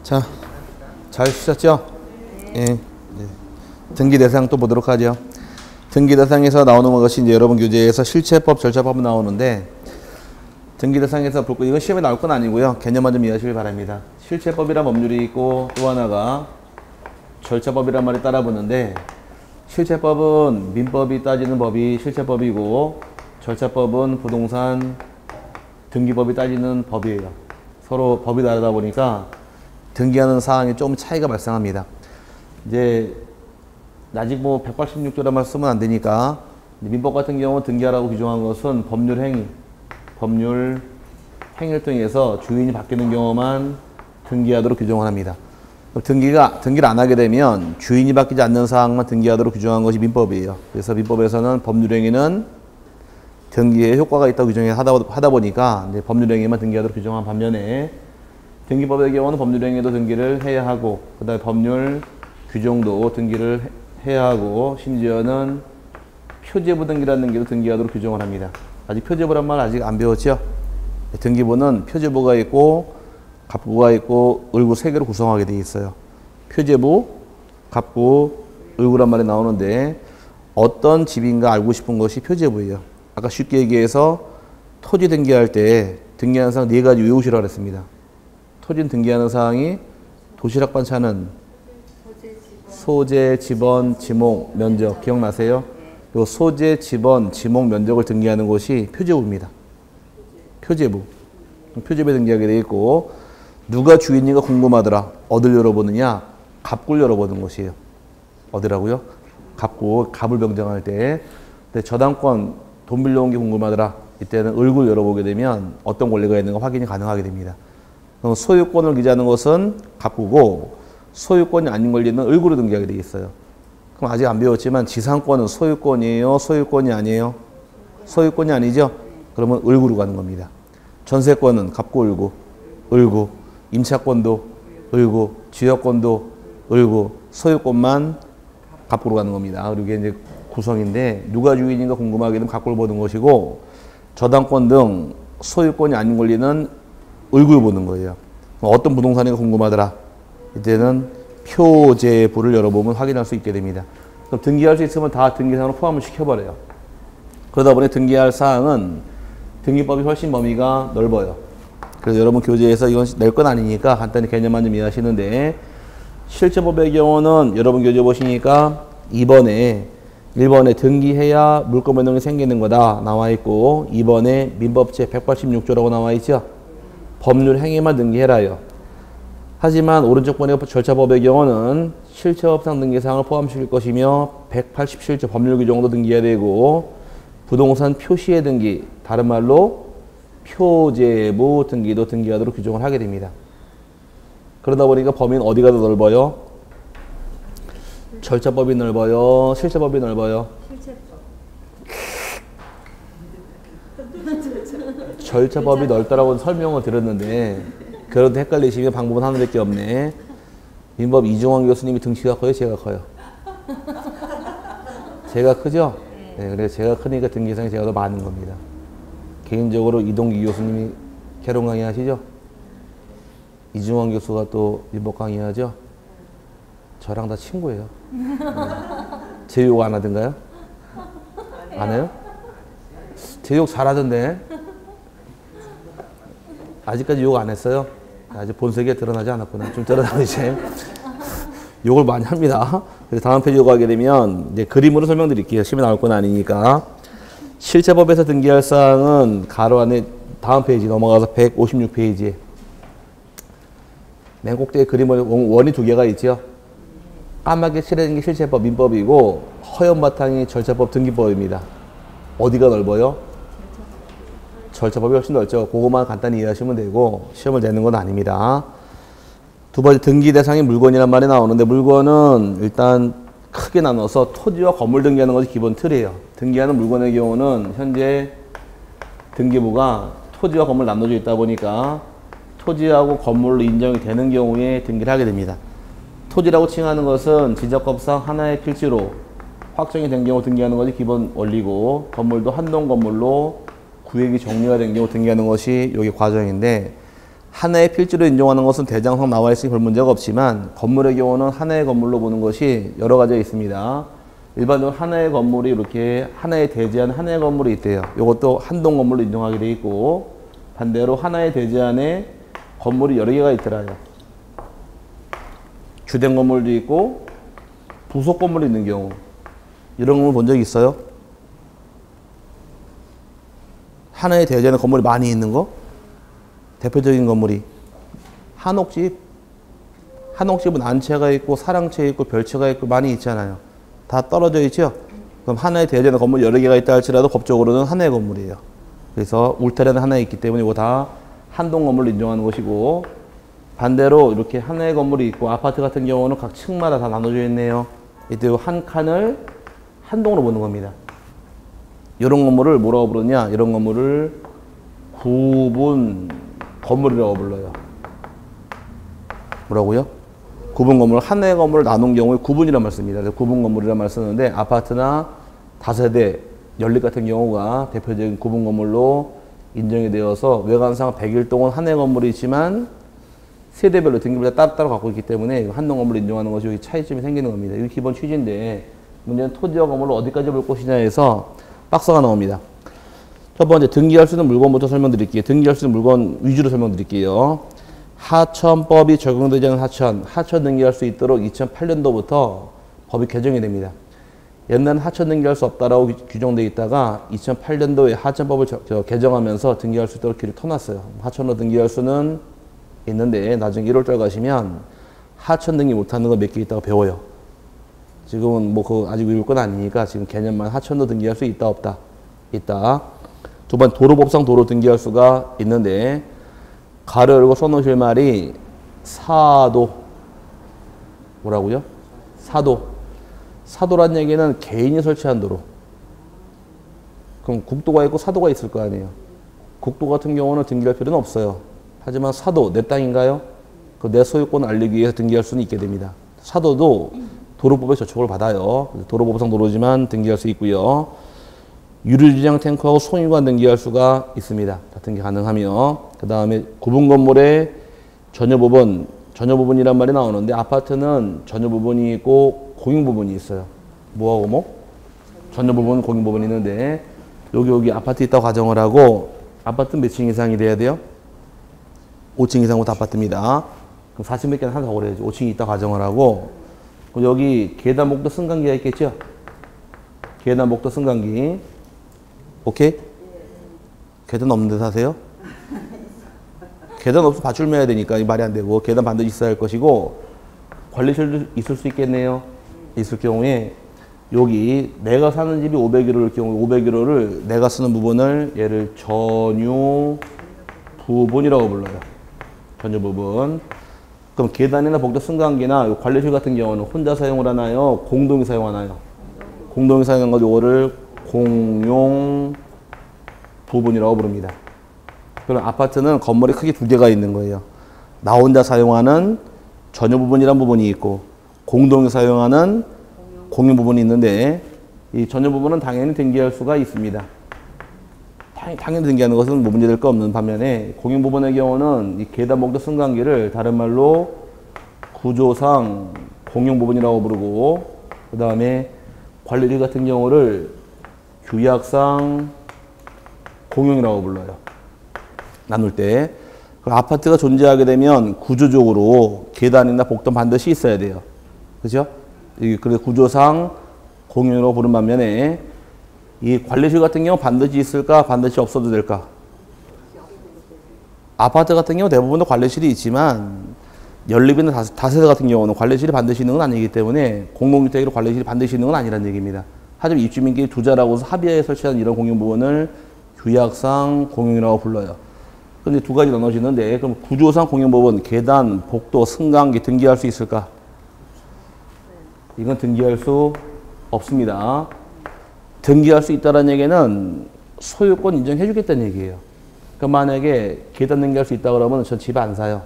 자, 잘 쓰셨죠? 예. 네. 등기 대상 또 보도록 하죠. 등기 대상에서 나오는 것이 이제 여러분 교재에서 실체법, 절차법 나오는데, 등기 대상에서 볼 거, 이건 시험에 나올 건 아니고요. 개념만 좀 이해하시길 바랍니다. 실체법이란 법률이 있고, 또 하나가 절차법이란 말이 따라붙는데, 실체법은 민법이 따지는 법이 실체법이고, 절차법은 부동산 등기법이 따지는 법이에요. 서로 법이 다르다 보니까 등기하는 사항이 좀 차이가 발생합니다. 이제 아직 뭐 186조란 말 쓰면 안 되니까, 민법 같은 경우 등기하라고 규정한 것은 법률 행위를 통해서 주인이 바뀌는 경우만 등기하도록 규정을 합니다. 등기를 안 하게 되면 주인이 바뀌지 않는 사항만 등기하도록 규정한 것이 민법이에요. 그래서 민법에서는 법률행위는 등기에 효과가 있다고 규정하다 보니까 이제 법률행위만 등기하도록 규정한 반면에, 등기법의 경우는 법률행위도 등기를 해야 하고, 그 다음에 법률 규정도 등기를 해야 하고, 심지어는 표제부 등기라는 등기도 등기하도록 규정을 합니다. 아직 표제부란 말 아직 안 배웠죠? 등기부는 표제부가 있고 갑부가 있고 을구 세 개로 구성하게 되어 있어요. 표제부, 갑부, 을구란 말이 나오는데, 어떤 집인가 알고 싶은 것이 표제부예요. 아까 쉽게 얘기해서 토지 등기할 때 등기하는 사항 4가지 외우시라고 했습니다. 토지 등기하는 사항이 도시락 반찬은 소재, 지번, 지목, 면적 기억나세요? 요 소재, 지번, 지목, 면적을 등기하는 것이 표제부입니다. 표제부. 표제부에 등기하게 되어 있고, 누가 주인인가 궁금하더라. 어딜 열어보느냐? 갑구를 열어보는 것이에요. 어디라고요? 갑구, 갑을 변경할 때. 근데 저당권, 돈 빌려온 게 궁금하더라. 이때는 을구를 열어보게 되면 어떤 권리가 있는가 확인이 가능하게 됩니다. 그럼 소유권을 기재하는 것은 갑구고, 소유권이 아닌 권리는 을구로 등기하게 되어 있어요. 그럼 아직 안 배웠지만 지상권은 소유권이에요? 소유권이 아니에요? 소유권이 아니죠? 그러면 을구로 가는 겁니다. 전세권은 갑구, 을구, 임차권도 을구, 지역권도 을구, 소유권만 갑구로 가는 겁니다. 그리고 이게 이제 구성인데, 누가 주인인가 궁금하게 되면 갑구를 보는 것이고, 저당권 등 소유권이 아닌 권리는 을구를 보는 거예요. 어떤 부동산인가 궁금하더라. 이때는 표제부를 열어보면 확인할 수 있게 됩니다. 그럼 등기할 수 있으면 다 등기사항으로 포함을 시켜버려요. 그러다 보니 등기할 사항은 등기법이 훨씬 범위가 넓어요. 그래서 여러분 교재에서 이건 낼 건 아니니까 간단히 개념만 좀 이해하시는데, 실제법의 경우는 여러분 교재 보시니까 1번에 등기해야 물권 변동이 생기는 거다 나와 있고, 2번에 민법 제 186조라고 나와 있죠. 법률 행위만 등기해라요. 하지만 오른쪽 번의 절차법의 경우는 실체법상 등기사항을 포함시킬 것이며, 187조 법률 규정도 등기해야 되고, 부동산 표시의 등기, 다른 말로 표제부 등기도 등기하도록 규정을 하게 됩니다. 그러다 보니까 범위는 어디가 더 넓어요? 절차법이 넓어요? 실체법이 넓어요? 절차법이 넓다라고 설명을 드렸는데, 그래도 헷갈리시면 방법은 하나밖에 없네. 민법 이중환 교수님이 등치가 커요? 제가 커요? 제가 크죠? 네, 그래서 제가 크니까 등기사항이 제가 더 많은 겁니다. 개인적으로 이동기 교수님이 개론 강의 하시죠? 이중환 교수가 또 민법 강의 하죠? 저랑 다 친구예요. 네. 제 욕 안 하던가요? 안 해요? 제 욕 잘하던데? 아직까지 욕 안 했어요? 아직 본색에 드러나지 않았구나. 좀 드러나면 이제 욕을 많이 합니다. 그래서 다음 페이지로 가게 되면 이제 그림으로 설명드릴게요. 시험에 나올 건 아니니까. 실체법에서 등기할 사항은 가로 안에 다음 페이지 넘어가서 156페이지에 맨 꼭대기 그림을 원이 2개가 있죠. 까맣게 칠해진 게 실체법 민법이고, 허연 바탕이 절차법 등기법입니다. 어디가 넓어요? 절차법이 훨씬 넓죠. 그것만 간단히 이해하시면 되고, 시험을 내는 건 아닙니다. 두 번째, 등기 대상이 물건이란 말이 나오는데, 물건은 일단 크게 나눠서 토지와 건물 등기하는 것이 기본 틀이에요. 등기하는 물건의 경우는 현재 등기부가 토지와 건물 나눠져 있다 보니까 토지하고 건물로 인정이 되는 경우에 등기를 하게 됩니다. 토지라고 칭하는 것은 지적법상 하나의 필지로 확정이 된 경우 등기하는 것이 기본 원리고, 건물도 한동 건물로 구획이 정리가 된 경우 등기하는 것이 여기 과정인데, 하나의 필지로 인정하는 것은 대장성 나와 있으니 별 문제가 없지만 건물의 경우는 하나의 건물로 보는 것이 여러 가지가 있습니다. 일반적으로 하나의 건물이 이렇게 하나에 대지하는 하나의 건물이 있대요. 이것도 한동 건물로 인정하게 돼 있고 반대로 하나의 대지 안에 건물이 여러 개가 있더라요. 주된 건물도 있고 부속 건물이 있는 경우 이런 건물 본 적 있어요? 하나의 대지 안에 건물이 많이 있는 거? 대표적인 건물이 한옥집. 한옥집은 안채가 있고 사랑채 있고 별채가 있고 많이 있잖아요. 다 떨어져 있죠? 그럼 하나의 대지 안에 건물이 여러 개가 있다 할지라도 법적으로는 하나의 건물이에요. 그래서 울타리는 하나에 있기 때문에 이거 다 한동 건물로 인정하는 것이고 반대로 이렇게 하나의 건물이 있고 아파트 같은 경우는 각 층마다 다 나눠져 있네요. 이때 한 칸을 한 동으로 보는 겁니다. 이런 건물을 뭐라고 부르냐? 이런 건물을 구분 건물이라고 불러요. 뭐라고요? 구분 건물, 하나의 건물을 나눈 경우에 구분이란 말 씁니다. 구분 건물이란 말 쓰는데 아파트나 다세대, 연립 같은 경우가 대표적인 구분 건물로 인정이 되어서 외관상 100일 동안 하나의 건물이 있지만 세대별로 등기부를 따로따로 갖고 있기 때문에 한동 건물을 인정하는 것이 여기 차이점이 생기는 겁니다. 이게 기본 취지인데 문제는 토지와 건물을 어디까지 볼 것이냐 해서 박스가 나옵니다. 첫 번째 등기할 수 있는 물건부터 설명드릴게요. 등기할 수 있는 물건 위주로 설명드릴게요. 하천법이 적용되지 않은 하천 등기할 수 있도록 2008년도부터 법이 개정이 됩니다. 옛날엔 하천 등기할 수 없다라고 규정되어 있다가 2008년도에 하천법을 개정하면서 등기할 수 있도록 길을 터놨어요. 하천으로 등기할 수는 있는데 나중에 1월달 가시면 하천 등기 못하는 거 몇 개 있다가 배워요. 지금은 뭐 그거 아직 외울 건 아니니까 지금 개념만 하천도 등기할 수 있다 없다 있다. 두 번 도로법상 도로 등기할 수가 있는데 가로 열고 써놓으실 말이 사도 뭐라고요? 사도란 얘기는 개인이 설치한 도로. 그럼 국도가 있고 사도가 있을 거 아니에요. 국도 같은 경우는 등기할 필요는 없어요. 하지만 사도 내 땅인가요? 그 내 소유권을 알리기 위해서 등기할 수는 있게 됩니다. 사도도 도로법에 저촉을 받아요. 도로법상 도로지만 등기할 수 있고요. 유류주장 탱크하고 송유관 등기할 수가 있습니다. 다 등기 가능하며 그 다음에 구분 건물의 전유 부분이란 말이 나오는데 아파트는 전유 부분이 있고 공용 부분이 있어요. 뭐하고 뭐? 전유 부분, 공용 부분이 있는데 여기 아파트 있다고 가정을 하고 아파트 몇 층 이상이 돼야 돼요? 5층 이상부터 아파트입니다. 그럼 4층 몇 개는 하나 더 그래야지. 5층이 있다고 가정을 하고 그럼 여기 계단, 목도, 승강기가 있겠죠? 계단, 목도, 승강기. 오케이? 계단 없는 데 사세요? 계단 없으면 밧줄 매야 되니까 이 말이 안 되고 계단 반드시 있어야 할 것이고 관리실도 있을 수 있겠네요. 있을 경우에 여기 내가 사는 집이 501호일 경우 501호를 내가 쓰는 부분을 얘를 전유 부분이라고 불러요. 전유 부분. 그럼 계단이나 복도 승강기나 관리실 같은 경우는 혼자 사용을 하나요? 공동이 사용하나요? 공동이 사용한 거 요거를 공용 부분이라고 부릅니다. 그럼 아파트는 건물이 크게 두 개가 있는 거예요. 나 혼자 사용하는 전유 부분이란 부분이 있고 공동이 사용하는 공용 부분이 있는데 이 전유 부분은 당연히 등기할 수가 있습니다. 당연히 등기하는 것은 뭐 문제될 거 없는 반면에 공용 부분의 경우는 이 계단, 목도, 승강기를 다른 말로 구조상 공용 부분이라고 부르고 그 다음에 관리실 같은 경우를 규약상 공용이라고 불러요. 나눌 때. 아파트가 존재하게 되면 구조적으로 계단이나 복도는 반드시 있어야 돼요. 그죠? 그래서 구조상 공용으로 부른 반면에 이 관리실 같은 경우 반드시 있을까? 반드시 없어도 될까? 아파트 같은 경우 대부분도 관리실이 있지만 연립이나 다세대 같은 경우는 관리실이 반드시 있는 건 아니기 때문에 공동주택으로 관리실이 반드시 있는 건 아니라는 얘기입니다. 하지만 입주민끼리 투자라고 해서 합의하에 설치한 이런 공용 부분을 규약상 공용이라고 불러요. 근데 두 가지 나눠지는데 그럼 구조상 공용 부분, 계단, 복도, 승강기 등기할 수 있을까? 이건 등기할 수 없습니다. 등기할 수 있다는 얘기는 소유권 인정해 주겠다는 얘기예요. 그러니까 만약에 계단 등기할 수 있다 그러면 전 집 안 사요.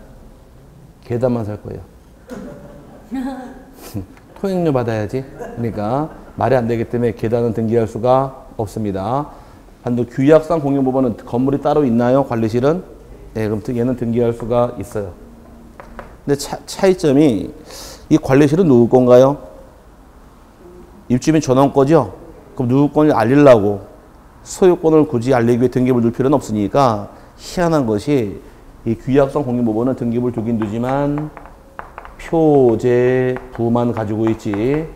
계단만 살 거예요. 토익료 받아야지. 그러니까 말이 안 되기 때문에 계단은 등기할 수가 없습니다. 반대로 규약상 공용 부분은 건물이 따로 있나요? 관리실은? 예, 그럼 얘는 등기할 수가 있어요. 근데 차이점이 이 관리실은 누구 건가요? 입주민 전원 거죠? 그럼 누구 건을 알리려고 소유권을 굳이 알리기 위해 등기부를 둘 필요는 없으니까 희한한 것이 이 규약성 공인부분은 등기부를 두긴 두지만 표제부만 가지고 있지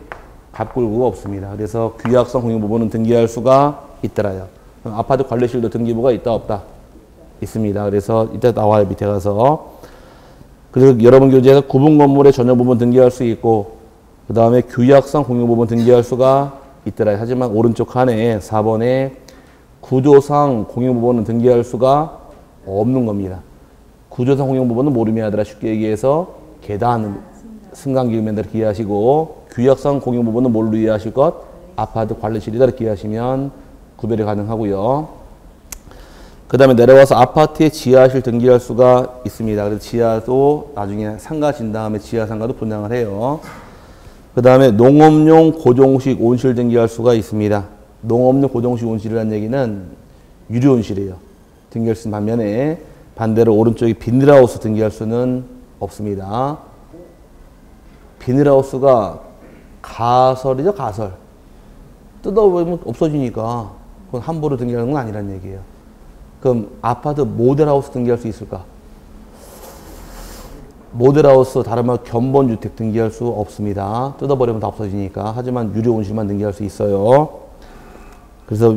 갑굴구가 없습니다. 그래서 규약성 공인부분은 등기할 수가 있더라요. 아파트 관리실도 등기부가 있다 없다? 있습니다. 그래서 이따 나와요. 밑에 가서. 그래서 여러분 교재에서 구분 건물의 전용 부분 등기할 수 있고 그 다음에 규약성 공인부분 등기할 수가 있더라요. 하지만 오른쪽 칸에 4번에 구조상 공인부분은 등기할 수가 없는 겁니다. 구조상 공인부분은 모르면 하더라. 쉽게 얘기해서 계단, 승강기면들 기하시고 규약성 공인부분은 뭘로 이해하실 것? 아파트 관리실이다 이렇게 이해하시면 구별이 가능하고요. 그 다음에 내려와서 아파트의 지하실 등기할 수가 있습니다. 그래서 지하도 나중에 상가 진 다음에 지하 상가도 분양을 해요. 그 다음에 농업용 고정식 온실 등기할 수가 있습니다. 농업용 고정식 온실이라는 얘기는 유료 온실이에요. 등기할 수 있는 반면에 반대로 오른쪽에 비닐하우스 등기할 수는 없습니다. 비닐하우스가 가설이죠, 가설. 뜯어보면 없어지니까 그건 함부로 등기하는 건 아니란 얘기예요. 그럼 아파트 모델하우스 등기할 수 있을까? 모델하우스 다른 말 견본주택 등기할 수 없습니다. 뜯어버리면 다 없어지니까. 하지만 유료 온실만 등기할 수 있어요. 그래서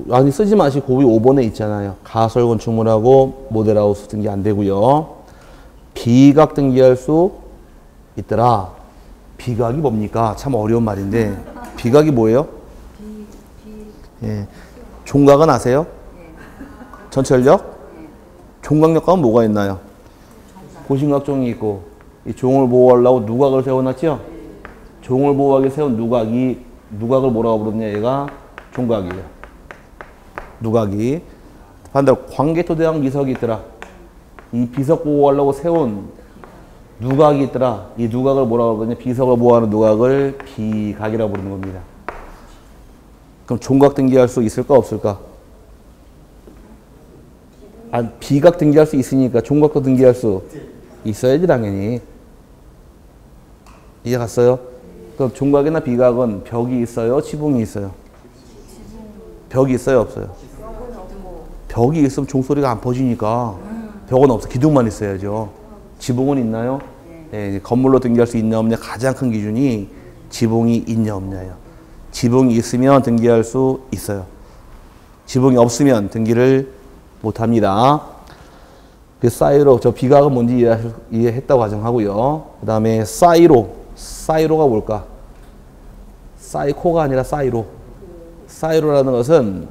아니 쓰지 마시고 5번에 있잖아요. 가설 건축물하고 모델하우스 등기 안 되고요. 비각 등기할 수 있더라. 비각이 뭡니까? 참 어려운 말인데 비각이 뭐예요? 예. 종각은 아세요? 전철역? 종각역 가면 뭐가 있나요? 고심각종이 있고 이 종을 보호하려고 누각을 세워놨죠? 종을 보호하기 세운 누각을 뭐라고 부르느냐 얘가 종각이에요. 누각이. 반대로 광개토대왕 비석이 있더라. 이 비석 보호하려고 세운 누각이 있더라. 이 누각을 뭐라고 부르냐? 비석을 보호하는 누각을 비각이라고 부르는 겁니다. 그럼 종각 등기할 수 있을까 없을까? 아, 비각 등기할 수 있으니까 종각도 등기할 수 있어야지 당연히. 이해 갔어요? 그럼 종각이나 비각은 벽이 있어요? 지붕이 있어요? 벽이 있어요? 없어요? 벽이 있으면 종소리가 안 퍼지니까 벽은 없어. 기둥만 있어야죠. 지붕은 있나요? 네, 건물로 등기할 수 있냐 없냐 가장 큰 기준이 지붕이 있냐 없냐예요. 지붕이 있으면 등기할 수 있어요. 지붕이 없으면 등기를 못합니다. 그 사이로, 저 비각은 뭔지 이해했다고 가정하고요. 그 다음에 사이로가 뭘까? 사이코가 아니라 사이로. 사이로라는 것은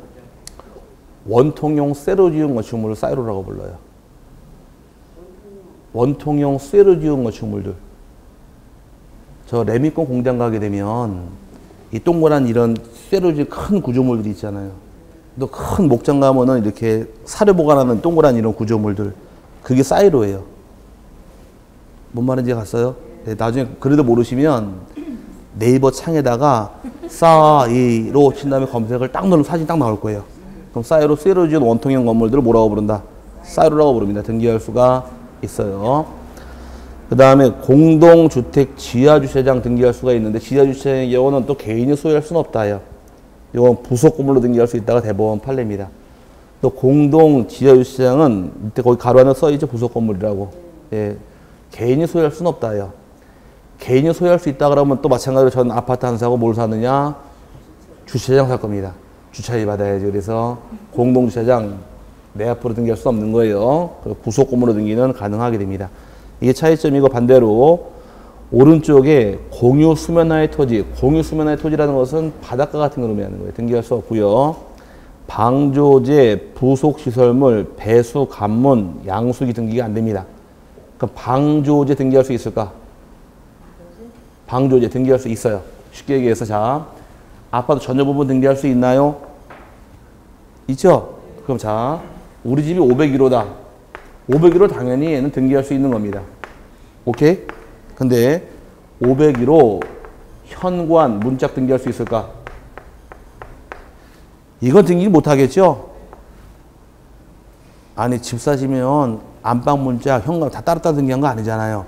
원통용 쇠로 지은 건축물을 사이로라고 불러요. 원통용 쇠로 지은 건축물들. 저 레미콘 공장 가게 되면 이 동그란 이런 쇠로 지은 큰 구조물들이 있잖아요. 또 큰 목장 가면은 이렇게 사료 보관하는 동그란 이런 구조물들. 그게 사이로예요. 뭔 말인지 갔어요? 네, 나중에 그래도 모르시면 네이버 창에다가 사이로 친 다음에 검색을 딱 누르면 사진 딱 나올 거예요. 그럼 사이로 쇠로 지은 원통형 건물들을 뭐라고 부른다? 사이로라고 부릅니다. 등기할 수가 있어요. 그 다음에 공동주택 지하주차장 등기할 수가 있는데 지하주차장의 경우는 또 개인이 소유할 수는 없다요. 이건 부속 건물로 등기할 수 있다가 대법원 판례입니다. 또 공동 지하주차장은 밑에 거기 가로 안에 써있죠. 부속 건물이라고. 예, 개인이 소유할 수는 없다요. 개인이 소유할 수 있다 그러면 또 마찬가지로 전 아파트 한 사고 뭘 사느냐? 주차장 살 겁니다. 주차비 받아야죠. 그래서 공동주차장 내 앞으로 등기할 수 없는 거예요. 구속 건물로 등기는 가능하게 됩니다. 이게 차이점이고 반대로 오른쪽에 공유 수면화의 토지, 공유 수면화의 토지라는 것은 바닷가 같은 걸 의미하는 거예요. 등기할 수 없고요. 방조제, 부속시설물, 배수, 관문, 양수기 등기가 안 됩니다. 그럼 방조제 등기할 수 있을까? 방조제 등기할 수 있어요. 쉽게 얘기해서 자, 아파트 전용 부분 등기할 수 있나요? 있죠? 그럼 자, 우리 집이 501호다. 501호 당연히 얘는 등기할 수 있는 겁니다. 오케이? 근데 501호 현관 문짝 등기할 수 있을까? 이건 등기 못 하겠죠? 아니 집 사시면 안방 문자, 현관 다 따로 등기한 거 아니잖아요.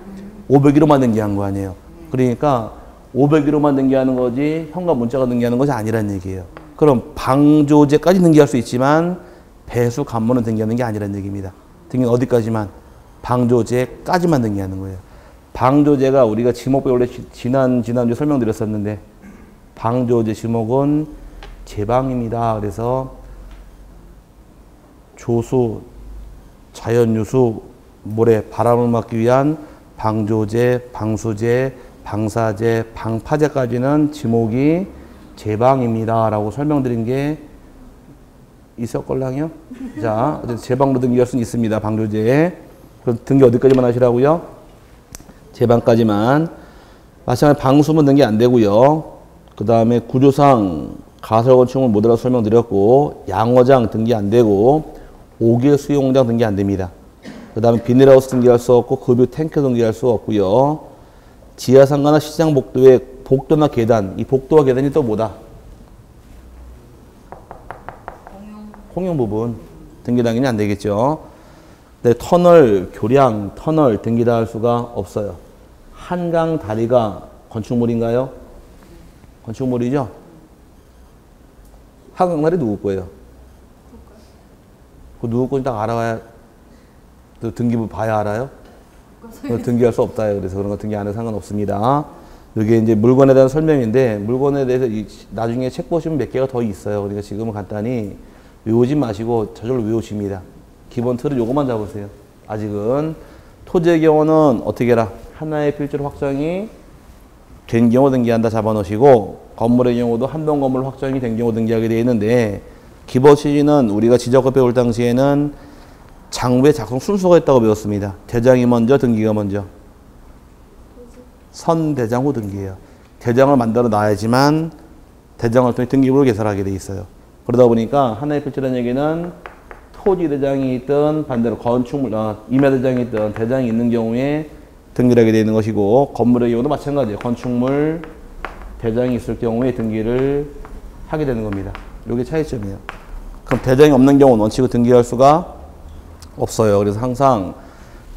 501호만 등기한 거 아니에요. 그러니까 501호만 등기하는 거지 현관 문자가 등기하는 것이 아니란 얘기예요. 그럼 방조제까지 등기할 수 있지만 배수 관문은 등기하는 게 아니란 얘기입니다. 등기는 어디까지만? 방조제까지만 등기하는 거예요. 방조제가 우리가 지목부에 원래 지난주에 설명드렸었는데 방조제 지목은 제방입니다. 그래서 조수, 자연유수, 모래, 바람을 막기 위한 방조제, 방수제, 방사제, 방파제까지는 지목이 제방입니다. 라고 설명드린 게 있었걸랑요? 자, 제방으로 등기할 수는 있습니다. 방조제. 그럼 등기 어디까지만 하시라고요? 제방까지만. 마찬가지로 방수문 등기 안 되고요. 그 다음에 구조상 가설건축물 모델로 설명드렸고, 양어장 등기 안 되고, 5개 수용장 등기 안 됩니다. 그 다음에 비닐하우스 등기할 수 없고, 급유 탱크 등기할 수 없고요. 지하상가나 시장 복도에 복도나 계단, 이 복도와 계단이 또 뭐다? 공용 부분. 등기 당연히 안 되겠죠. 네, 터널, 교량, 터널 등기 다 할 수가 없어요. 한강 다리가 건축물인가요? 건축물이죠? 한강 다리 누구 거예요? 그 누구 건지 딱 알아야, 또 등기부 봐야 알아요? 등기할 수 없다요. 그래서 그런 거 등기 안 해도 상관없습니다. 이게 이제 물건에 대한 설명인데, 물건에 대해서 나중에 책 보시면 몇 개가 더 있어요. 그러니까 지금은 간단히 외우지 마시고 저절로 외우십니다. 기본 틀은 요것만 잡으세요. 아직은. 토지의 경우는 어떻게 해라? 하나의 필지로 확정이 된 경우 등기한다 잡아놓으시고, 건물의 경우도 한 동 건물 확정이 된 경우 등기하게 되어 있는데, 기본 취지는 우리가 지적을 배울 당시에는 장부의 작성 순서가 있다고 배웠습니다. 대장이 먼저, 등기가 먼저. 선대장 후 등기예요. 대장을 만들어 놔야지만 대장을 통해 등기부를 개설하게 돼 있어요. 그러다 보니까 하나의 필지라는 얘기는 토지대장이 있든 반대로 건축물, 임야대장이 있든 대장이 있는 경우에 등기를 하게 되는 것이고, 건물의 경우도 마찬가지예요. 건축물 대장이 있을 경우에 등기를 하게 되는 겁니다. 이게 차이점이에요. 그럼 대장이 없는 경우는 원칙으로 등기할 수가 없어요. 그래서 항상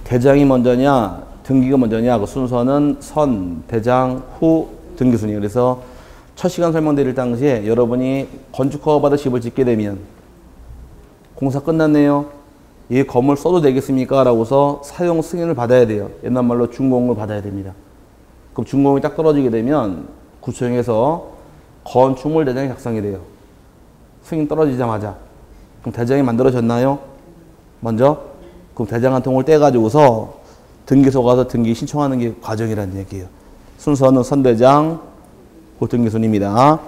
대장이 먼저냐 등기가 먼저냐 그 순서는 선, 대장, 후 등기 순이에요. 그래서 첫 시간 설명드릴 당시에 여러분이 건축허가 받아 집을 짓게 되면 공사 끝났네요. 이 건물 써도 되겠습니까? 라고서 사용 승인을 받아야 돼요. 옛날 말로 준공을 받아야 됩니다. 그럼 준공이 딱 떨어지게 되면 구청에서 건축물 대장이 작성이 돼요. 승인 떨어지자마자. 그럼 대장이 만들어졌나요? 먼저? 그럼 대장 한 통을 떼가지고서 등기소 가서 등기 신청하는 게 과정이라는 얘기예요. 순서는 선대장, 후 등기순입니다.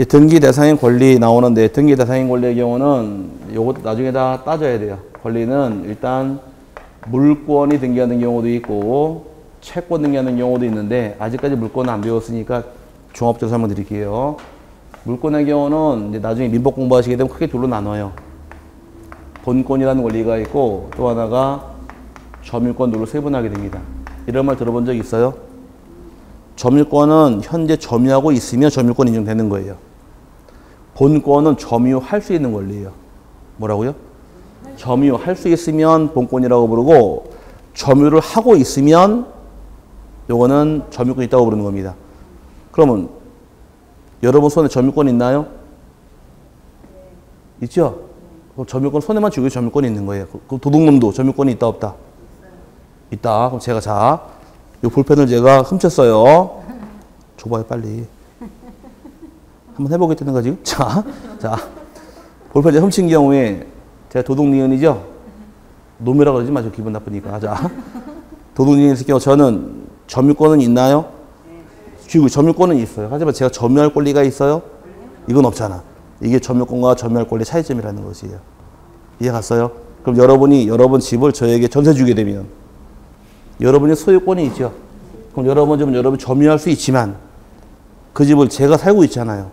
등기 대상인 권리 나오는데, 등기 대상인 권리의 경우는 요것도 나중에 다 따져야 돼요. 권리는 일단 물권이 등기하는 경우도 있고 채권 등기하는 경우도 있는데, 아직까지 물권은 안 배웠으니까 종합적으로 설명드릴게요. 물권의 경우는 이제 나중에 민법 공부하시게 되면 크게 둘로 나눠요. 본권이라는 권리가 있고, 또 하나가 점유권 둘로 세분하게 됩니다. 이런 말 들어본 적 있어요? 점유권은 현재 점유하고 있으면 점유권 인정되는 거예요. 본권은 점유할 수 있는 권리예요. 뭐라고요? 점유할 수 있으면 본권이라고 부르고, 점유를 하고 있으면 요거는 점유권 있다고 부르는 겁니다. 그러면 여러분 손에 점유권 있나요? 있죠? 그럼 점유권 손에만 쥐고 점유권이 있는 거예요. 그럼 도둑놈도 점유권이 있다 없다? 있다. 그럼 제가 자, 이 볼펜을 제가 훔쳤어요. 줘봐요 빨리. 한번 해보겠다는 거 지금? 자, 볼펜 제가 훔친 경우에 제가 도둑니은이죠? 놈이라고 그러지 마시고 기분 나쁘니까. 자, 도둑니은 있을 경우 저는 점유권은 있나요? 쥐고 점유권은 있어요. 하지만 제가 점유할 권리가 있어요? 이건 없잖아. 이게 점유권과 점유할 권리 차이점이라는 것이에요. 이해 갔어요? 그럼 여러분이 여러분 집을 저에게 전세 주게 되면 여러분이 소유권이 있죠. 그럼 여러분 집은 여러분 점유할 수 있지만 그 집을 제가 살고 있잖아요.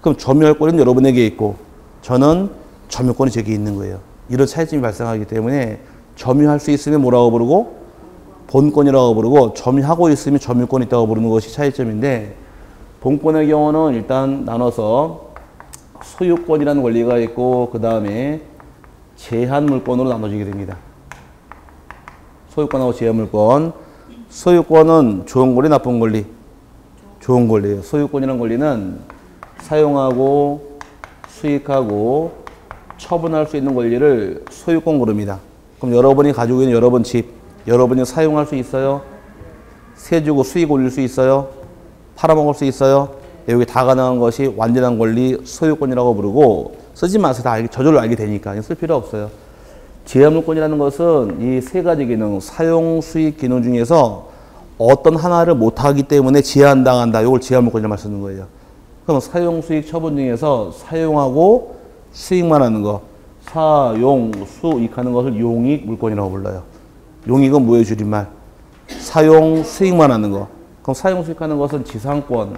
그럼 점유할 권리는 여러분에게 있고 저는 점유권이 제게 있는 거예요. 이런 차이점이 발생하기 때문에 점유할 수 있으면 뭐라고 부르고 본권이라고 부르고, 점유하고 있으면 점유권이 있다고 부르는 것이 차이점인데, 본권의 경우는 일단 나눠서 소유권이라는 권리가 있고 그 다음에 제한 물권으로 나눠지게 됩니다. 소유권하고 제한물권. 소유권은 좋은 권리, 나쁜 권리? 좋은 권리예요. 소유권이라는 권리는 사용하고 수익하고 처분할 수 있는 권리를 소유권 고릅니다. 그럼 여러분이 가지고 있는 여러분 집, 여러분이 사용할 수 있어요? 세 주고 수익 올릴 수 있어요? 팔아먹을 수 있어요? 여기 다 가능한 것이 완전한 권리 소유권이라고 부르고, 쓰지 마세요. 다 저절로 알게 되니까 쓸 필요 없어요. 제한물권이라는 것은 이 세 가지 기능, 사용, 수익 기능 중에서 어떤 하나를 못하기 때문에 제한당한다. 이걸 제한물권이라고 말 쓰는 거예요. 그럼 사용, 수익, 처분 중에서 사용하고 수익만 하는 거, 사용, 수익하는 것을 용익 물권이라고 불러요. 용익은 뭐의 줄임말? 사용, 수익만 하는 거. 그럼 사용, 수익하는 것은 지상권,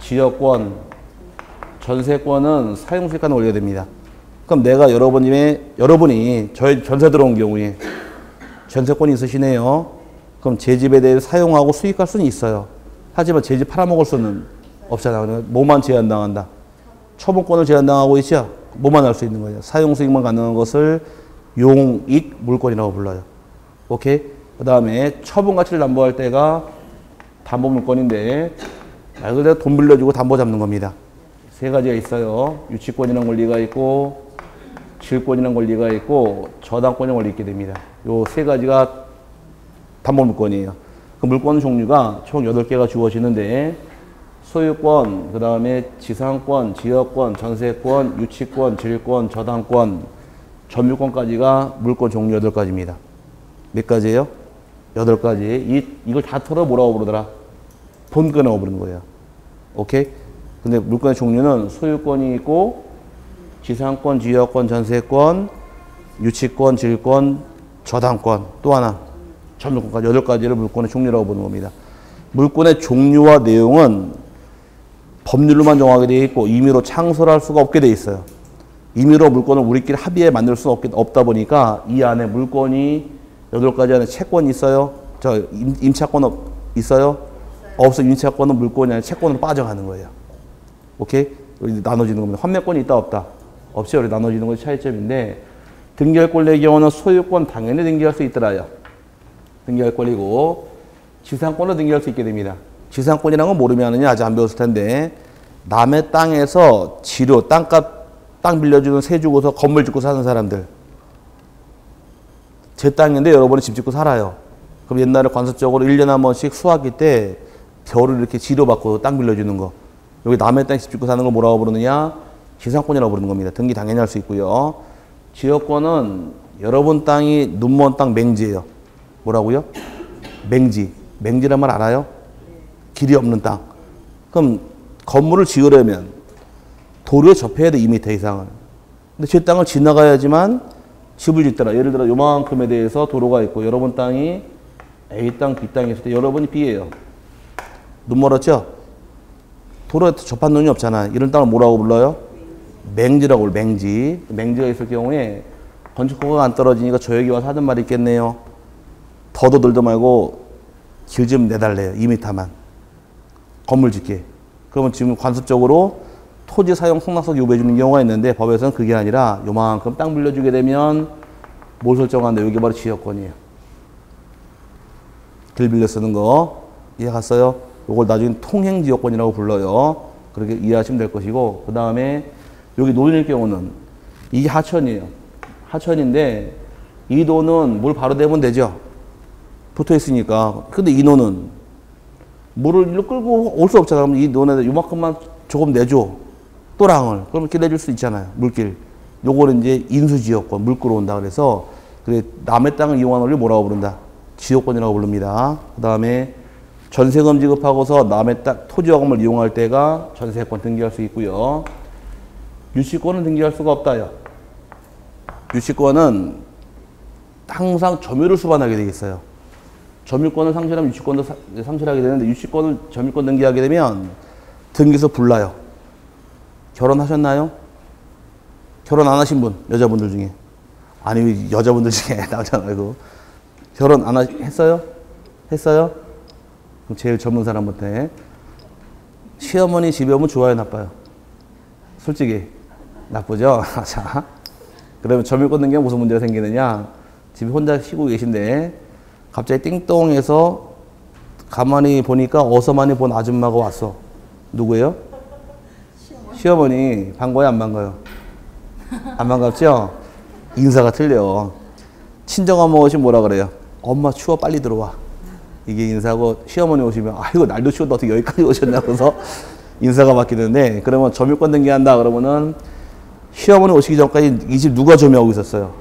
지역권, 전세권은 사용, 수익하는 권리가 됩니다. 그럼 내가 여러분이 저희 전세 들어온 경우에 전세권이 있으시네요. 그럼 제 집에 대해 사용하고 수익할 수는 있어요. 하지만 제 집 팔아먹을 수는 없잖아요. 뭐만 제한당한다? 처분권을 제한당하고 있죠? 뭐만 할 수 있는 거예요? 사용, 수익만 가능한 것을 용익 물권이라고 불러요. 오케이? 그 다음에 처분 가치를 담보할 때가 담보 물권인데, 말 그대로 돈 빌려주고 담보 잡는 겁니다. 세 가지가 있어요. 유치권이라는 권리가 있고, 질권이라는 권리가 있고, 저당권이라는 권리 있게 됩니다. 요 세 가지가 담보 물권이에요. 그 물권 종류가 총 8개가 주어지는데, 소유권, 그 다음에 지상권, 지역권, 전세권, 유치권, 질권, 저당권, 점유권까지가 물권 종류 8가지입니다. 몇 가지예요? 8가지. 이걸 다 털어 뭐라고 부르더라? 본권이라고 부르는 거예요. 오케이? 근데 물권의 종류는 소유권이 있고, 지상권, 지역권, 전세권, 유치권, 질권, 저당권, 또 하나, 점유권까지 8가지를 물권의 종류라고 보는 겁니다. 물권의 종류와 내용은 법률로만 정하게 되어 있고 임의로 창설할 수가 없게 되어 있어요. 임의로 물권을 우리끼리 합의해 만들 수 없다 보니까 이 안에 물권이 8가지 안에 채권이 있어요. 임차권 있어요? 없어. 임차권은 물권이 아니라 채권으로 빠져가는 거예요. 오케이? 나눠지는 겁니다. 환매권이 있다 없다? 없죠. 우리 나눠지는 것이 차이점인데, 등기할 권리의 경우는 소유권 당연히 등기할 수 있더라요. 등기할 권리고, 지상권으로 등기할 수 있게 됩니다. 지상권이라는 건 모르면 하느냐? 아직 안 배웠을 텐데, 남의 땅에서 지료, 땅 빌려주는 세 주고서 건물 짓고 사는 사람들. 제 땅인데 여러분이 집 짓고 살아요. 그럼 옛날에 관습적으로 1년에 한 번씩 수학기 때 겨울을 이렇게 지료 받고 땅 빌려주는 거. 여기 남의 땅에 집 짓고 사는 걸 뭐라고 부르느냐? 지상권이라고 부르는 겁니다. 등기 당연히 할 수 있고요. 지역권은 여러분 땅이 눈먼 땅 맹지예요. 뭐라고요? 맹지. 맹지란 말 알아요? 길이 없는 땅. 그럼 건물을 지으려면 도로에 접해야 돼, 2m 이상을. 근데 제 땅을 지나가야지만 집을 짓더라. 예를 들어 요만큼에 대해서 도로가 있고 여러분 땅이 A 땅, B 땅이 있을 때 여러분이 B예요. 눈 멀었죠? 도로에 접한 눈이 없잖아. 이런 땅을 뭐라고 불러요? 맹지라고 불러요. 맹지. 맹지가 있을 경우에 건축허가가 안 떨어지니까 저 여기 와서 하던 말이 있겠네요. 더도 들도 말고 길 좀 내달래요. 2m만. 건물 짓게. 그러면 지금 관습적으로 토지 사용 승낙서 요구해 주는 경우가 있는데, 법에서는 그게 아니라 요만큼 땅 빌려주게 되면 뭘 설정한다? 여기 바로 지역권이에요. 길 빌려 쓰는 거 이해 갔어요? 요걸 나중에 통행지역권이라고 불러요. 그렇게 이해하시면 될 것이고, 그 다음에 여기 논일 경우는 이게 하천이에요. 하천인데 이 돈은 물 바로 대면 되죠. 붙어 있으니까. 근데 이 논은 물을 일로 끌고 올 수 없잖아. 그럼 이 논에 요만큼만 조금 내줘. 또랑을. 그러면 길 내줄 수 있잖아요. 물길. 요거는 이제 인수지역권, 물 끌어온다. 그래서 그래, 남의 땅을 이용하는 걸 뭐라고 부른다? 지역권이라고 부릅니다. 그 다음에 전세금 지급하고서 남의 땅, 토지화금을 이용할 때가 전세권 등기할 수 있고요. 유치권은 등기할 수가 없다요. 유치권은 항상 점유를 수반하게 되어 있어요. 점유권을 상실하면 유치권도 상실하게 되는데, 유치권을 점유권 등기하게 되면 등기소 불나요. 결혼하셨나요? 결혼 안 하신 분, 여자분들 중에. 아니, 여자분들 중에 남자 말고. 결혼 안 했어요? 했어요? 그럼 제일 젊은 사람부터 해. 시어머니 집에 오면 좋아요, 나빠요? 솔직히 나쁘죠? 자, 그러면 점유권 등기가 무슨 문제가 생기느냐? 집에 혼자 쉬고 계신데 갑자기 띵똥해서 가만히 보니까 어서만이 본 아줌마가 왔어. 누구예요? 시어머니. 반가워요, 안 반가워요? 안 반갑죠? 인사가 틀려. 친정엄마 오시면 뭐라 그래요? 엄마 추워, 빨리 들어와. 이게 인사고, 시어머니 오시면 아이고 날도 추운데 어떻게 여기까지 오셨냐 그래서 인사가 바뀌는데, 그러면 점유권 등기한다 그러면은 시어머니 오시기 전까지 이 집 누가 점유하고 있었어요?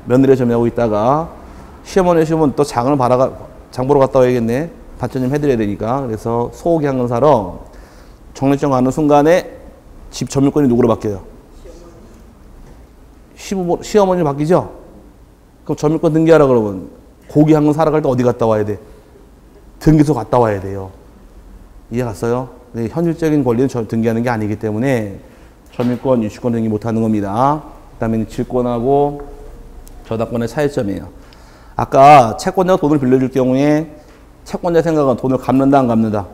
며느리가 점유하고 있다가 시어머니 오시면 또 장 보러 갔다 와야겠네. 반찬 좀 해드려야 되니까. 그래서 소고기 한 건 사러 정례장 가는 순간에 집 점유권이 누구로 바뀌어요? 시어머니로 바뀌죠? 그럼 점유권 등기하라 그러면 고기 한 건 사러 갈 때 어디 갔다 와야 돼? 등기소 갔다 와야 돼요. 이해 갔어요? 네, 현실적인 권리는 등기하는 게 아니기 때문에 점유권, 유치권 등기 못하는 겁니다. 그 다음에 질권하고 저당권의 차이점이에요. 아까 채권자가 돈을 빌려줄 경우에 채권자 생각은 돈을 갚는다, 안 갚는다?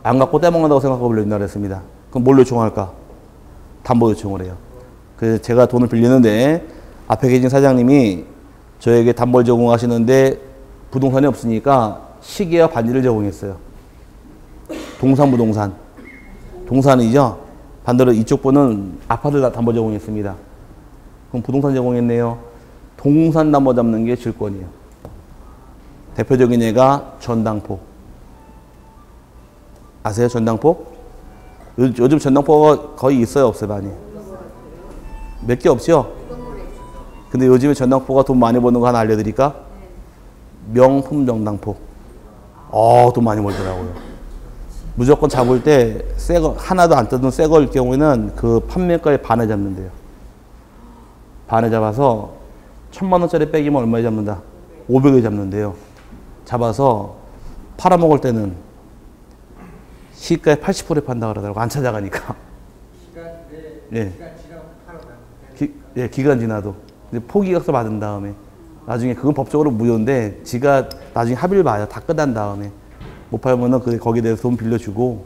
안 갚고 떼먹는다고 생각하고 빌려준다 그랬습니다. 그럼 뭘 요청할까? 담보 요청을 해요. 그래서 제가 돈을 빌리는데 앞에 계신 사장님이 저에게 담보를 제공하시는데 부동산이 없으니까 시계와 반지를 제공했어요. 동산, 동산이죠? 반대로 이쪽 분은 아파트를 담보 제공했습니다. 그럼 부동산 제공했네요. 동산 담보 잡는 게 질권이에요. 대표적인 예가 전당포. 아세요, 전당포? 요즘 전당포가 거의 있어요, 없어요, 많이? 몇 개 없죠? 근데 요즘에 전당포가 돈 많이 버는 거 하나 알려드릴까? 명품 전당포. 돈 많이 벌더라고요. 무조건 잡을 때 새 거, 하나도 안 뜯은 새 거일 경우에는 그 판매가의 반을 잡는데요. 반을 잡아서 1,000만 원짜리 빼기면 얼마에 잡는다? 500에 잡는데요. 잡아서 팔아먹을 때는 시가의 80%에 판다 그러더라고. 안 찾아가니까. 기간 지나도. 근데 포기각서 받은 다음에 나중에 그건 법적으로 무효인데 지가 나중에 합의를 봐요. 다 끝난 다음에 못 팔면은 거기에 대해서 돈 빌려주고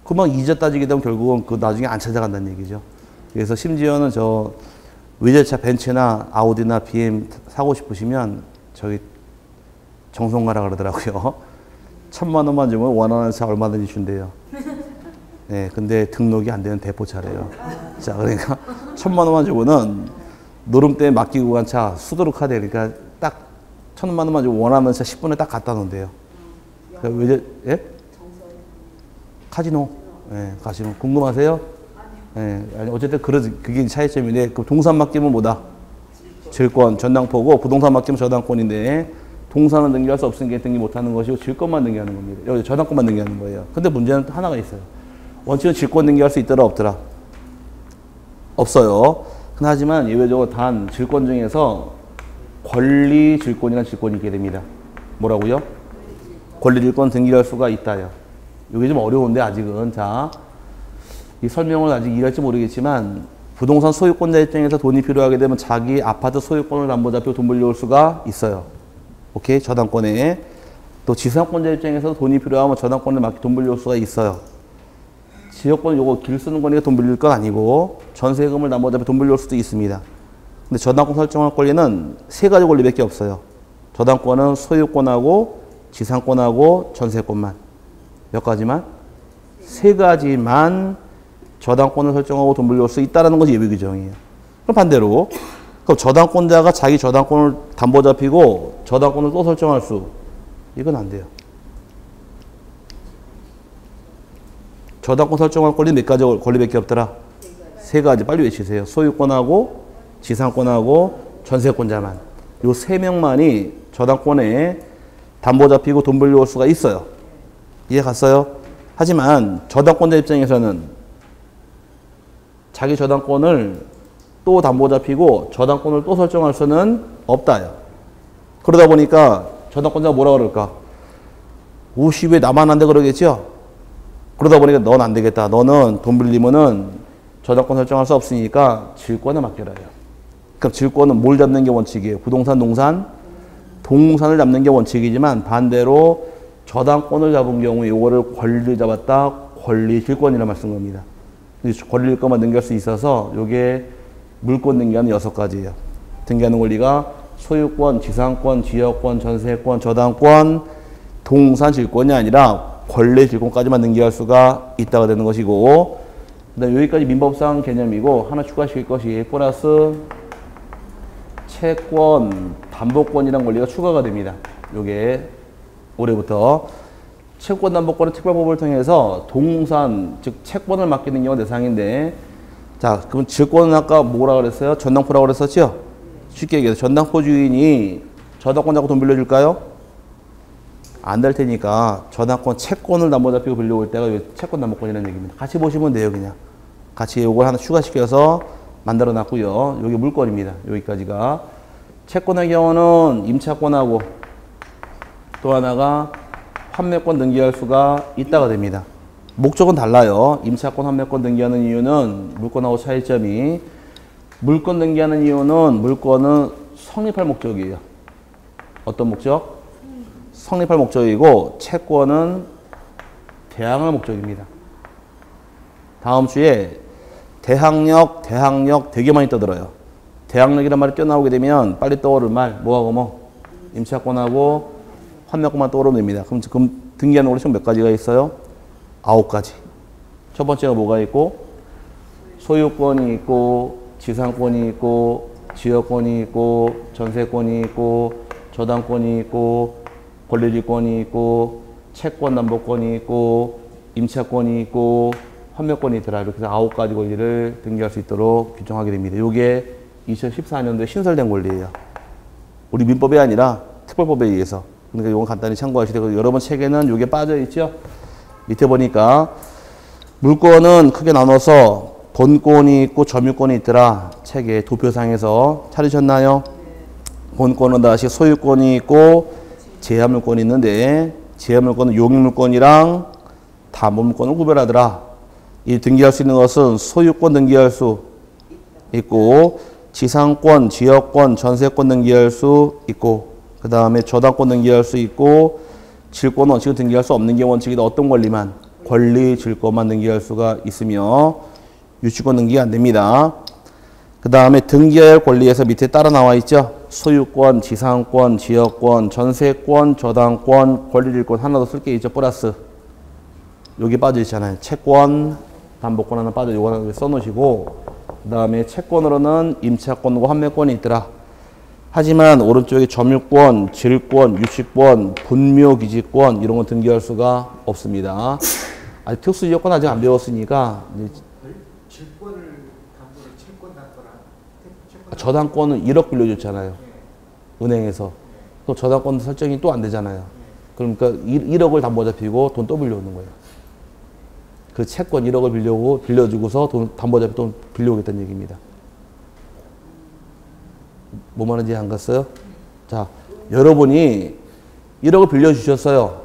그만 이자 따지게 되면 결국은 그 나중에 안 찾아간다는 얘기죠. 그래서 심지어는 저 외제차 벤츠나 아우디나 BM 사고 싶으시면 저기 정성 가라 그러더라고요. 1,000만 원만 주면 원하는 차 얼마든지 준대요. 네, 근데 등록이 안 되는 대포차래요. 자, 그러니까 1,000만 원만 주면은 노름 때문에 맡기고 간 차 수두룩 하대. 그러니까 딱 1,000만 원만 주고 원하는 차 10분에 딱 갖다 놓은대요. 그러니까 외제, 예? 카지노. 예, 카지노. 궁금하세요? 예, 어쨌든 그게 차이점인데, 그 동산 맡기면 뭐다? 질권, 전당포고, 부동산 맡기면 저당권인데, 동산은 등기할 수 없으니까 등기 못하는 것이고, 질권만 등기하는 겁니다. 여기 저당권만 등기하는 거예요. 근데 문제는 하나가 있어요. 원칙은 질권 등기할 수 있더라, 없더라? 없어요. 하지만 예외적으로 단 질권 중에서 권리 질권이라는 질권이 있게 됩니다. 뭐라고요? 권리 질권 등기할 수가 있다요. 이게 좀 어려운데 아직은. 자, 이 설명을 아직 이해할지 모르겠지만 부동산 소유권자 입장에서 돈이 필요하게 되면 자기 아파트 소유권을 담보 잡히고 돈 빌려올 수가 있어요. 오케이? 저당권에. 또 지상권자 입장에서 돈이 필요하면 저당권을 맡기 돈 빌려올 수가 있어요. 지역권 요거 길 쓰는 거니까 돈 빌릴 건 아니고 전세금을 담보 잡혀 돈 빌려올 수도 있습니다. 근데 저당권 설정할 권리는 세 가지 권리밖에 없어요. 저당권은 소유권하고 지상권하고 전세권만. 몇 가지만? 세 가지만 저당권을 설정하고 돈 빌려올 수 있다는 것이 예외 규정이에요. 그럼 반대로 그럼 저당권자가 자기 저당권을 담보 잡히고 저당권을 또 설정할 수, 이건 안 돼요. 저당권 설정할 권리 몇 가지 권리밖에 없더라? 세 가지. 빨리 외치세요. 소유권하고 지상권하고 전세권자만. 요 세 명만이 저당권에 담보 잡히고 돈 빌려올 수가 있어요. 이해 갔어요? 하지만 저당권자 입장에서는 자기 저당권을 또 담보 잡히고 저당권을 또 설정할 수는 없다요. 그러다 보니까 저당권자가 뭐라 그럴까? 50에 나만 한다 그러겠죠? 그러다 보니까 넌 안 되겠다. 너는 돈 빌리면은 저당권 설정할 수 없으니까 질권을 맡겨라 해요. 그럼 질권은 뭘 잡는 게 원칙이에요? 부동산, 동산? 동산을 잡는 게 원칙이지만 반대로 저당권을 잡은 경우에 이거를 권리를 잡았다. 권리 질권이라 말씀 겁니다. 권리 질권만 등기할 수 있어서 이게 물권 등기하는 6가지예요. 등기하는 권리가 소유권, 지상권, 지역권, 전세권, 저당권, 동산 질권이 아니라 권리 질권까지만 등기할 수가 있다가 되는 것이고, 그다음 여기까지 민법상 개념이고 하나 추가시킬 것이 플러스 채권, 담보권이라는 권리가 추가가 됩니다. 요게 올해부터 채권 담보권은 특별법을 통해서 동산, 즉 채권을 맡기는 경우가 대상인데, 자, 그럼 질권은 아까 뭐라 그랬어요? 전당포라고 그랬었죠? 쉽게 얘기해서 전당포 주인이 저당권 잡고 돈 빌려줄까요? 안 될 테니까 저당권 채권을 담보 잡히고 빌려올 때가 채권 담보권이라는 얘기입니다. 같이 보시면 돼요, 그냥. 같이 요걸 하나 추가시켜서 만들어 놨고요. 요게 물권입니다. 여기까지가. 채권의 경우는 임차권하고 또 하나가 환매권 등기할 수가 있다가 됩니다. 목적은 달라요. 임차권, 환매권 등기하는 이유는 물권하고 차이점이, 물권 등기하는 이유는 물권은 성립할 목적이에요. 어떤 목적? 성립할 목적이고, 채권은 대항할 목적입니다. 다음 주에 대항력 되게 많이 떠들어요. 대항력이란 말이 껴나오게 되면 빨리 떠오를 말, 뭐하고 뭐? 임차권하고 환매권만 떠오르면 됩니다. 그럼 지금 등기하는 권리 총 몇 가지가 있어요? 9가지. 첫 번째가 뭐가 있고? 소유권이 있고, 지상권이 있고, 지역권이 있고, 전세권이 있고, 저당권이 있고, 권리질권이 있고, 채권 담보권이 있고, 임차권이 있고, 환매권이 있더라. 이렇게 해서 9가지 권리를 등기할 수 있도록 규정하게 됩니다. 이게 2014년도에 신설된 권리예요. 우리 민법이 아니라 특별법에 의해서. 그러니까 이건 간단히 참고하시되, 여러분 책에는 이게 빠져 있죠. 밑에 보니까 물권은 크게 나눠서 본권이 있고 점유권이 있더라. 책에 도표상에서 찾으셨나요? 본권은 다시 소유권이 있고 제한물권이 있는데, 제한물권은 용익물권이랑 담보물권을 구별하더라. 이 등기할 수 있는 것은 소유권 등기할 수 있고, 지상권, 지역권, 전세권 등기할 수 있고, 그 다음에 저당권 등기할 수 있고, 질권 원칙은 등기할 수 없는 게 원칙이다. 어떤 권리만? 권리 질권만 등기할 수가 있으며, 유치권 등기 안 됩니다. 그 다음에 등기할 권리에서 밑에 따라 나와 있죠. 소유권, 지상권, 지역권, 전세권, 저당권, 권리질권 하나 더 쓸 게 있죠. 플러스 여기 빠져 있잖아요. 채권, 담보권 하나 빠져, 요거 하나 써놓으시고, 그 다음에 채권으로는 임차권과 환매권이 있더라. 하지만 오른쪽에 점유권, 질권, 유치권, 분묘기지권 이런 건 등기할 수가 없습니다. 아직 특수지역권 아직 안 배웠으니까. 질권을 담보로 채권 담보라. 저당권은 1억 빌려줬잖아요. 은행에서. 또 저당권 설정이 또 안 되잖아요. 그러니까 1억을 담보 잡히고 돈 또 빌려오는 거예요. 그 채권 1억을 빌려주고서 돈 담보 잡히고 돈 빌려오겠다는 얘기입니다. 뭐 말인지 안 갔어요? 자, 여러분이 1억을 빌려주셨어요.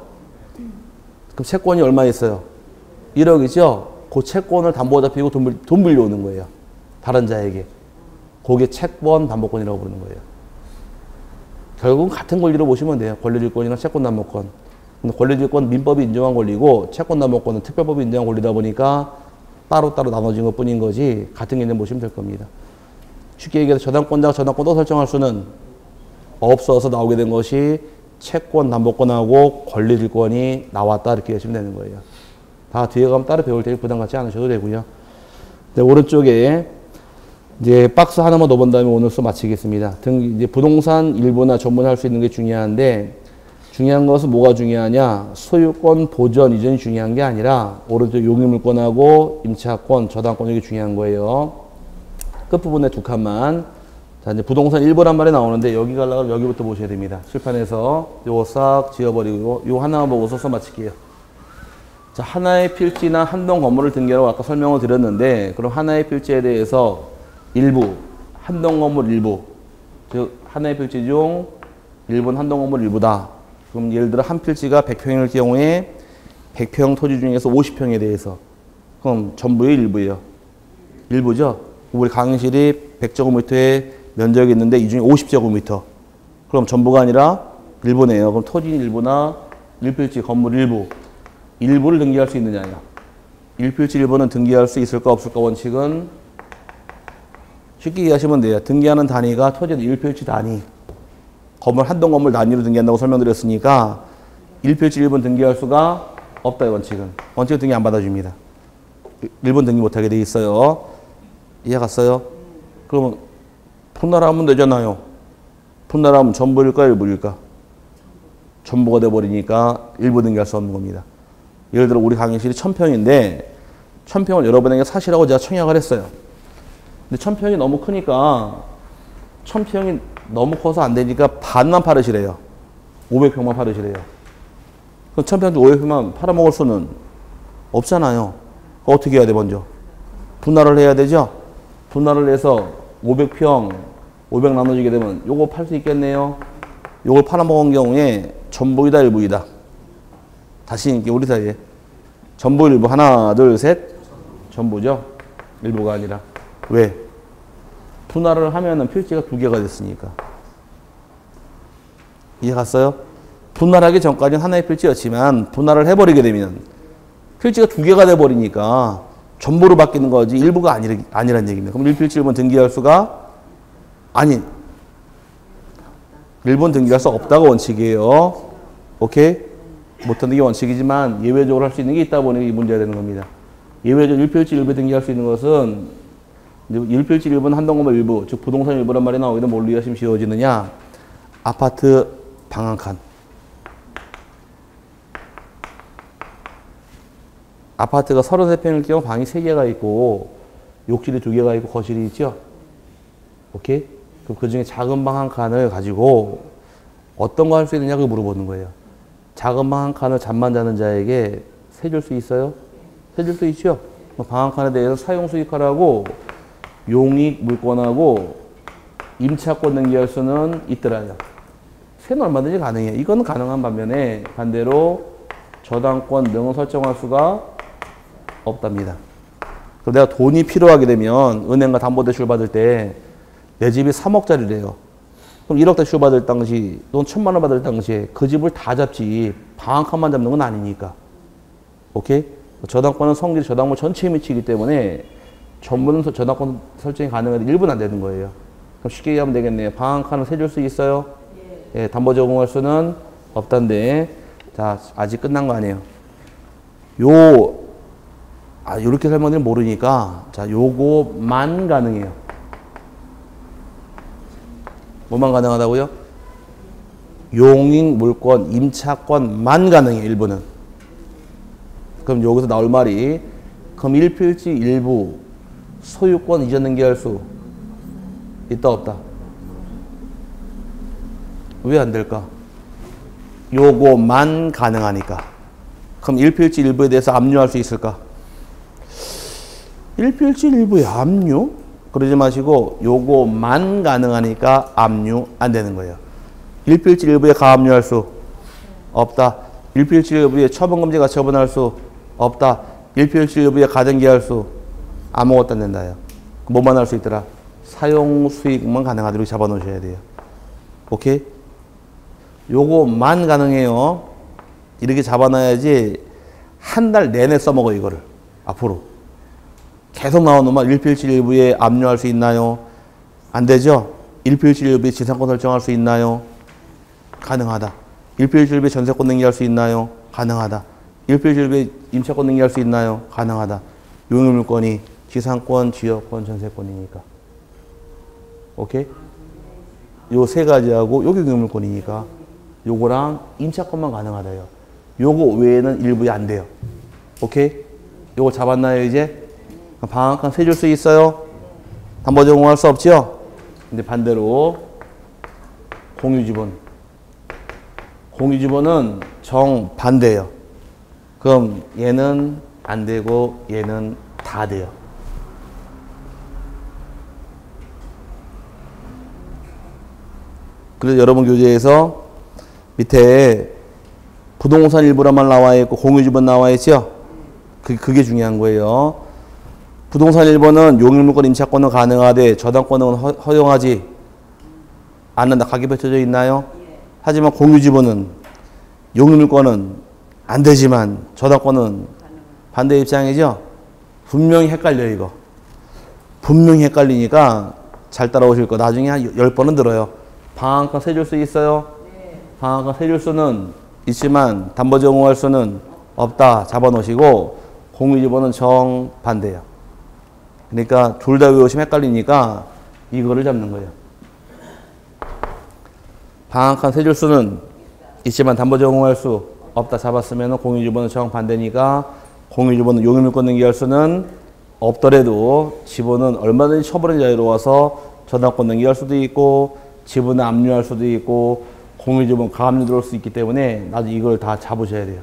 그럼 채권이 얼마 있어요? 1억이죠? 그 채권을 담보 잡히고 돈 빌려오는 거예요. 다른 자에게. 그게 채권 담보권이라고 부르는 거예요. 결국은 같은 권리로 보시면 돼요. 권리질권이나 채권 담보권. 근데 권리질권 민법이 인정한 권리고, 채권 담보권은 특별법이 인정한 권리다 보니까 따로따로 나눠진 것 뿐인 거지, 같은 개념 보시면 될 겁니다. 쉽게 얘기해서 저당권자가 저당권도 설정할 수는 없어서 나오게 된 것이 채권 담보권하고 권리질권이 나왔다, 이렇게 하시면 되는 거예요. 다 뒤에 가면 따로 배울 테니 부담 갖지 않으셔도 되고요. 네, 오른쪽에 이제 박스 하나만 넣어본 다음에 오늘 수업 마치겠습니다. 이제 부동산 일부나 전부나 할 수 있는 게 중요한데, 중요한 것은 뭐가 중요하냐? 소유권 보전 이전이 중요한 게 아니라 오른쪽 용익물권하고 임차권, 저당권 이게 중요한 거예요. 끝부분에 두 칸만. 자, 이제 부동산 일부란 말이 나오는데, 여기 가려면 여기부터 보셔야 됩니다. 칠판에서 요거 싹 지워버리고 요거 하나만 보고서 수업 마칠게요. 자, 하나의 필지나 한동 건물을 등기하라고 아까 설명을 드렸는데, 그럼 하나의 필지에 대해서 일부, 한동 건물 일부, 즉 하나의 필지 중 일부는 한동 건물 일부다. 그럼 예를 들어 한 필지가 100평일 경우에 100평 토지 중에서 50평에 대해서, 그럼 전부의 일부예요. 일부죠. 우리 강의실이 100제곱미터의 면적이 있는데 이 중에 50제곱미터. 그럼 전부가 아니라 일부네요. 그럼 토지 일부나 1필지 건물 일부. 일부를 등기할 수 있느냐요. 1필지 일부는 등기할 수 있을까 없을까 원칙은 쉽게 이해하시면 돼요. 등기하는 단위가 토지의 1필지 단위. 한동 건물 단위로 등기한다고 설명드렸으니까 1필지 1분 등기할 수가 없다, 이 원칙은. 원칙은 등기 안 받아줍니다. 1분 등기 못하게 돼 있어요. 이해 갔어요? 그러면 분할하면 되잖아요. 분할하면 전부일까 일부일까? 전부가 돼버리니까 일부 등기할 수 없는 겁니다. 예를 들어 우리 강의실이 1000평인데 1000평을 여러분에게 사시라고 제가 청약을 했어요. 근데 1000평이 너무 크니까 1000평이 너무 커서 안 되니까 반만 팔으시래요. 500평만 팔으시래요. 그럼 1000평 중 500평만 팔아먹을 수는 없잖아요. 어떻게 해야 돼 먼저? 분할을 해야 되죠? 분할을 해서 500평 500 나눠지게 되면 요거 팔 수 있겠네요. 요걸 팔아먹은 경우에 전부이다 일부이다. 다시 이게 우리 사이에 전부 일부 하나 둘 셋 전부죠. 일부가 아니라. 왜? 분할을 하면은 필지가 2개가 됐으니까. 이해 갔어요? 분할하기 전까지는 하나의 필지였지만 분할을 해버리게 되면 필지가 2개가 돼버리니까 전부로 바뀌는 거지 일부가 아니란 얘기입니다. 그럼 1필지 1번 등기할 수가 일본 등기할 수 없다가 원칙이에요. 오케이? 못하는 게 원칙이지만 예외적으로 할 수 있는 게 있다 보니 이 문제가 되는 겁니다. 예외적으로 1필지 1부 등기할 수 있는 것은 1필지 1부는 한동 건물 일부, 즉 부동산 일부란 말이 나오게 되면 뭘로 이해하시면 쉬워지느냐? 아파트 방 한 칸. 아파트가 33평일 경우 방이 3개가 있고 욕실이 2개가 있고 거실이 있죠? 오케이? 그럼 그 중에 작은 방 한 칸을 가지고 어떤 거 할 수 있느냐고 물어보는 거예요. 작은 방 한 칸을 잠만 자는 자에게 세줄 수 있어요? 세줄 수 있죠? 방 한 칸에 대해서 사용수익하라고 용익 물권하고 임차권 등기할 수는 있더라요. 세는 얼마든지 가능해요. 이거는 가능한 반면에 반대로 저당권 등을 설정할 수가 없답니다. 그럼 내가 돈이 필요하게 되면 은행과 담보대출 받을 때 내 집이 3억짜리래요. 그럼 1억 대출 받을 당시 돈 1000만 원 받을 당시에 그 집을 다 잡지 방 한 칸만 잡는 건 아니니까. 오케이? 저당권은 성질이 저당물 전체에 미치기 때문에 전부는 저당권 설정이 가능한데 일부는 안 되는 거예요. 그럼 쉽게 얘기하면 되겠네요. 방 한 칸을 세줄 수 있어요? 예, 담보 제공할 수는 없단데. 자, 아직 끝난 거 아니에요. 요렇게 설명드리면 모르니까 자, 요거만 가능해요. 뭐만 가능하다고요? 용익 물권 임차권만 가능해요. 일부는. 그럼 여기서 나올 말이 그럼 1필지 일부 소유권 이전 등기할 수 있다 없다? 왜 안 될까? 요거만 가능하니까. 그럼 1필지 일부에 대해서 압류할 수 있을까? 1필지 일부에 압류? 그러지 마시고 요거만 가능하니까 압류 안 되는 거예요. 1필지 일부에 가압류할 수 없다. 1필지 일부에 처분금지가 처분할 수 없다. 1필지 일부에 가등기할 수 아무것도 안 된다요. 뭐만 할 수 있더라? 사용수익만 가능하도록 잡아놓으셔야 돼요. 오케이? 요거만 가능해요. 이렇게 잡아놔야지 한 달 내내 써먹어 이거를. 앞으로. 계속 나오는 말 1필지 일부에 압류할 수 있나요? 안 되죠? 1필지 일부에 지상권 설정할 수 있나요? 가능하다. 1필지 일부에 전세권 등기할 수 있나요? 가능하다. 1필지 일부에 임차권 등기할 수 있나요? 가능하다. 용익물권이 지상권, 지역권, 전세권이니까. 오케이? 요 세 가지하고 요게 용익물권이니까 요거랑 임차권만 가능하다요. 요거 외에는 일부에 안 돼요. 오케이? 요거 잡았나요 이제? 방 한 칸 세줄 수 있어요? 담보 제공할 수 없죠? 근데 반대로 공유지분. 공유지분은 정반대예요. 그럼 얘는 안 되고 얘는 다 돼요. 그래서 여러분 교재에서 밑에 부동산 일부란 말 나와 있고 공유지분 나와 있죠? 그게 중요한 거예요. 부동산 1번은 용익물권 임차권은 가능하되 저당권은 허용하지 않는다. 각이 펼쳐져 있나요? 하지만 공유지분은 용익물권은 안 되지만 저당권은 반대 입장이죠? 분명히 헷갈려 이거. 분명히 헷갈리니까 잘 따라오실 거. 나중에 한 10번은 들어요. 방 한 칸 세줄 수 있어요? 방 한 칸 세줄 수는 있지만 담보 제공할 수는 없다. 잡아놓으시고 공유 집어는 정반대예요. 그러니까 둘 다 외우시면 헷갈리니까 이거를 잡는 거예요. 방 한 칸 세줄 수는 있지만 담보 제공할 수 없다. 잡았으면 공유 집어는 정반대니까 공유 집어는 용의 물건 등기할 수는 없더라도 지분은 얼마든지 처분의 자유로워서 저당권 등기할 수도 있고 지분을 압류할 수도 있고 공유 지분 가압류 들어올 수 있기 때문에 나도 이걸 다 잡으셔야 돼요.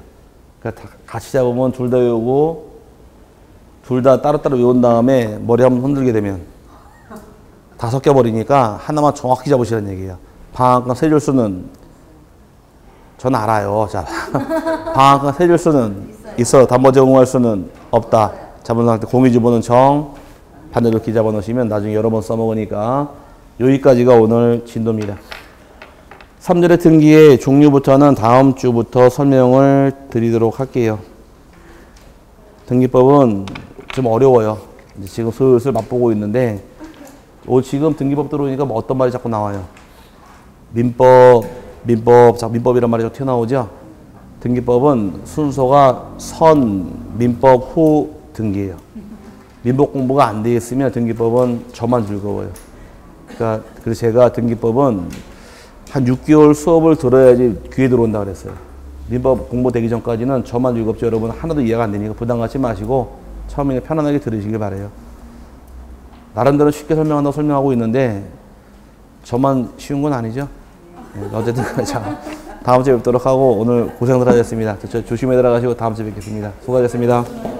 그러니까 같이 잡으면 둘 다 외우고 둘 다 따로따로 외운 다음에 머리 한번 흔들게 되면 다 섞여버리니까 하나만 정확히 잡으시라는 얘기예요. 방 한 칸 세줄 수는 전 알아요. 자, 방 한 칸 세줄 수는 있어. 담보 제공할 수는 없다. 잡은 상태 공유 지분은 정 반대로 기 잡아 놓으시면 나중에 여러 번 써먹으니까 여기까지가 오늘 진도입니다. 3절의 등기의 종류부터는 다음 주부터 설명을 드리도록 할게요. 등기법은 좀 어려워요. 이제 지금 슬슬 맛보고 있는데 지금 등기법 들어오니까 뭐 어떤 말이 자꾸 나와요. 민법이란 말이 자꾸 튀어나오죠. 등기법은 순서가 민법 후 등기예요. 민법 공부가 안 돼 있으면 등기법은 저만 즐거워요. 그러니까 그래서 제가 등기법은 한 6개월 수업을 들어야지 귀에 들어온다 그랬어요. 민법 공부되기 전까지는 저만 즐겁죠. 여러분 하나도 이해가 안 되니까 부담 갖지 마시고 처음에 편안하게 들으시길 바래요. 나름대로 쉽게 설명하고 있는데 저만 쉬운 건 아니죠. 네, 어쨌든 자, 다음 주에 뵙도록 하고 오늘 고생들 하셨습니다. 조심히 들어가시고 다음 주에 뵙겠습니다. 수고하셨습니다.